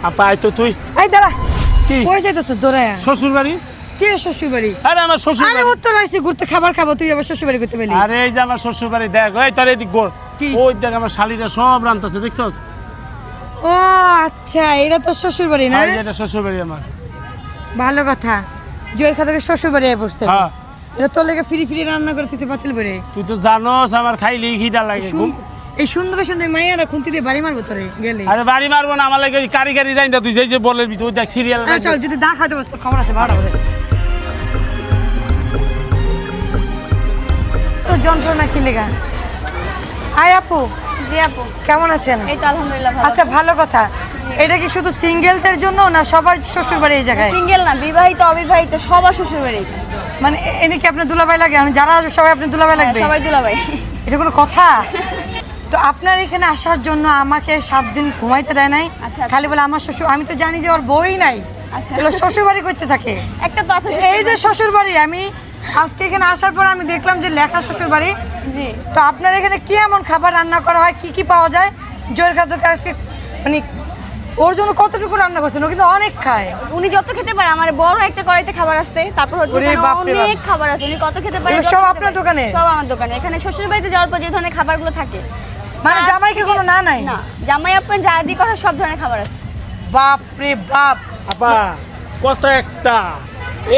আপা আই তো তুই এই দাঁড়া কি কই যাইতেছ দৌড়ায়া শ্বশুর বাড়ি? কে শ্বশুর বাড়ি? আরে আমার শ্বশুর আরে বাড়ি। উত্তর আইছি ঘুরতে খাবার খাবো তুই আবার শ্বশুর বাড়ি করতে পেলি? আরে এই যে আমার শ্বশুর বাড়ি দেখ, এই তোর এদিক গোর কি? ওই দেখ আমার শালিরা সব রান্তাছে দেখছস? ও আচ্ছা এটা তো শ্বশুর বাড়ি না? আর এটা শ্বশুর বাড়ি আমার। ভালো কথা। জয়ের খাতাকে শ্বশুর বাড়ি আয় পড়ছে। হ্যাঁ এটা তোর লেগে ফ্রি ফ্রি রান্না করে তুই পাতিল বেড়ে। তুই তো জানোস আমার খাইলেই খিদা লাগে। এই সুন্দর সুন্দর মাইয়ারা খুন্তি দিয়ে বাড়ি মারবো তোরে গেলে। আরে বাড়ি মারবো না, আমার লাগে ওই কারিগরি রাইন্দা তুই যে বলে তুই দেখ সিরিয়াল। চল যদি দা খাইতে বস তোর খবর আছে 12টা বাজে। তোর যন্ত্রণা কি লেগা? আয় আপু। জি আপু, কেমন আছেন? এই তো আলহামদুলিল্লাহ ভালো। আচ্ছা ভালো কথা। এটা কি শুধু সিঙ্গেলদের জন্য না সবার শ্বশুর বাড়ি এই জায়গায়? সিঙ্গেল না, বিবাহিত অবিবাহিত সবার শ্বশুর বাড়ি এটা। মানে এনে কি আপনার দুলাভাই লাগে? মানে যারা আসবে সবাই আপনার দুলাভাই লাগবে? সবাই দুলাভাই। এটা কোনো কথা? তো আপনার এখানে আসার জন্য আমাকে 7 দিন ঘুমাইতে দেয় নাই। আচ্ছা, খালি বলে আমার শ্বশুর, আমি তো জানি যে ওর বই নাই। আচ্ছা। এগুলো শ্বশুর বাড়ি করতে থাকে। একটা তো আছে এই যে শ্বশুর বাড়ি, আমি আজকে এখানে আসার পর আমি দেখলাম যে লেখা শ্বশুর বাড়ি। জি। তো আপনার এখানে কি এমন খাবার রান্না করা হয়, কি কি পাওয়া যায়? জয়ের খাদ্যকে আজকে মানে ওর জন্য কতটুকু রান্না করছেন? ও কিন্তু অনেক খায়। উনি যত খেতে পারে, আমার বড় একটা কড়াইতে খাবার আছে, তারপর হচ্ছে ওরে এখানে বাপরে বাপ। অনেক খাবার আছে, উনি কত খেতে পারে। এগুলো যত সব খেতে আপনার পারে। দোকানে? সব আমার দোকানে। এখানে শ্বশুর বাড়িতে যাওয়ার পর যে ধরনের খাবারগুলো থাকে, মানে তার জামাইকে থেকে- কোনো না নাই? না, জামাই আপন যা দি করা সব ধরনের খাবার আছে। বাপরে বাপ। আপা কত একটা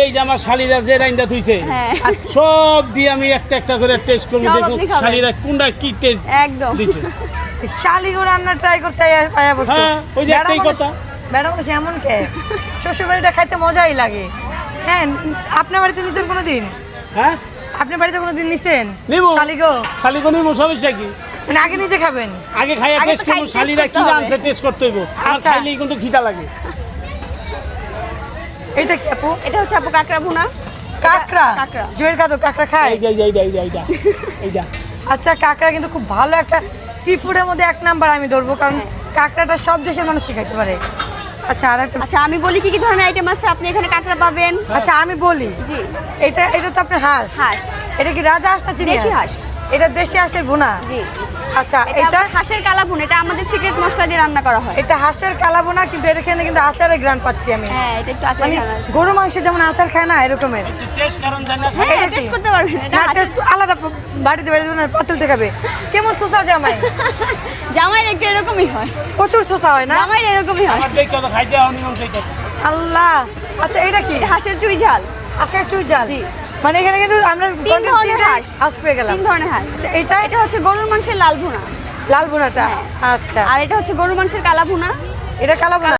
এই যে আমার শালিরা যে রাইন্দা থুইছে হ্যাঁ। সব দিয়ে আমি একটা একটা করে টেস্ট করবো, সব দেখুন আপনি খাবেন। শালিরা কোনটা কি টেস্ট একদম। দিছে। শালিগো রান্না ট্রাই করতে আয়া বসতো। হ্যাঁ, ওই যে একটাই কথা। ম্যাডাম বলছে এমন কে? শ্বশুর বাড়িটা খাইতে মজাই লাগে। হ্যাঁ, আপনার বাড়িতে নিছেন কোনোদিন? হ্যাঁ আপনার বাড়িতে কোনোদিন নিছেন নিবো শালিগো? শালিগো নিবো, সমস্যা কি? মানে আগে নিজে খাবেন? আগে খাইয়া আগে তো টেস্ট করবো taste শালিরা করতে কি হবে। রাঁধছে টেস্ট করতে হইব। আমার আচ্ছা। খাইলেই কিন্তু খিদা লাগে। এইটা কি আপু? এটা হচ্ছে আপু কাঁকড়া ভুনা। কাঁকড়া? কাঁকড়া। জয়ের খাদ্য কাঁকড়া খায়? এইটা এইটা আচ্ছা, কাঁকড়া কিন্তু খুব ভালো একটা সি ফুডের মধ্যে 1 নাম্বার আমি ধরবো, কারণ কাঁকড়াটা সব দেশের মানুষ খাইতে পারে। আচ্ছা আর একটা, আচ্ছা আমি বলি কি কি ধরনের আইটেম আছে। আপনি এখানে কাঁকড়া পাবেন। আচ্ছা আমি বলি, জি। এটা তো আপনার হাঁস। হাঁস। এটা কি রাজা হাঁস না চিনি দেশি হাঁস। এটা দেশি হাঁসের ভুনা? জি। আচ্ছা এটা এটা আবার হাঁসের কালা ভুনা, এটা আমাদের সিক্রেট মশলা দিয়ে রান্না করা হয়। এটা হাঁসের কালা ভুনা, কিন্তু এর এখানে কিন্তু আচারের গ্রান পাচ্ছি আমি। হ্যাঁ, এটা একটু আচার মানে খানা আছে। গরু মাংসে যেমন আচার খায় না, এরকমের। একটু টেস্ট কারণ জানি না। হ্যাঁ, এটা কি? টেস্ট করতে পারবেন। এটা না হাঁসের- টেস্ট আলাদা, বাড়িতে না পাতিলতে খাবে। কেমন সোসা জামাই? জামাইয়ের একটু এরকমই হয়। প্রচুর সোসা হয় না? জামাইয়ের এরকমই হয়। আমার দেখতে তো খাইতে হওনি মন চাইতে। আল্লাহ। আচ্ছা এটা কি? এটা হাঁসের চুই ঝাল। হাঁসের চুই ঝাল? জি। মানে এখানে কিন্তু আমরা 3 ধরনের হাঁস। হাঁস পেয়ে গেলাম। 3 ধরনের হাঁস। আচ্ছা, এটা এটা হচ্ছে গরুর মাংসের লাল ভুনা। লাল ভুনাটা? হ্যাঁ। আচ্ছা, আর এটা হচ্ছে গরুর মাংসের কালা ভুনা। এটা কালা ভুনা?